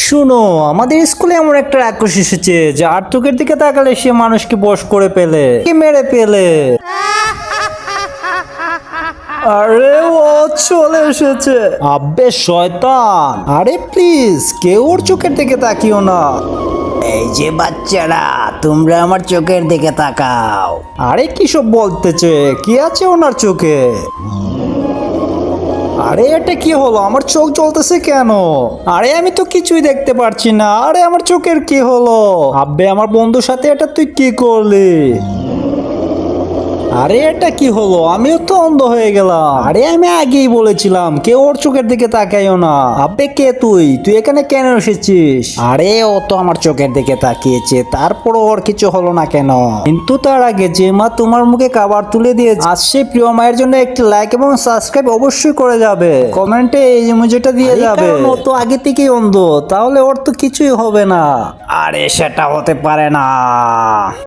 শুনো, আমাদের স্কুলে এমন একটা রাক্ষস এসেছে যার চোখের দিকে তাকালে সে মানুষকে বশ করে পেলে, মেরে পেলে। আরে ও চলে এসেছে। আব্বে শয়তান, আরে প্লিজ কেউ ওর চোখের দিকে তাকিও না। এই যে বাচ্চারা, তোমরা আমার চোখের দিকে তাকাও। আরে কি সব বলতেছে? কি আছে ওনার চোখে? আরে এটা কি হলো? আমার চোখ জ্বলতেছে কেন? আরে আমি তো কিছুই দেখতে পারছি না। আরে আমার চোখের কি হলো? আব্বে আমার বন্ধুর সাথে এটা তুই কি করলি? আরে এটা কি হলো? আমিও তো অন্ধ হয়ে গেলাম। আরে আমি আগেই বলেছিলাম কেউ ওর চোখের দিকে তাকাইও না। আব্বে কে তুই? তুই এখানে কেন এসেছিস? আরে ও তো আমার চোখের দিকে তাকিয়েছে, তারপরও ওর কিছু হলো না কেন? কিন্তু তার আগে যে মা তোমার মুখে খাবার তুলে দিয়েছে, আজ সেই প্রিয় মায়ের জন্য একটি লাইক এবং সাবস্ক্রাইব অবশ্যই করে যাবে। কমেন্টে এই ইমোজিটা দিয়ে যাবে। ও তো আগে থেকেই অন্ধ, তাহলে ওর তো কিছুই হবে না। আরে সেটা হতে পারে না।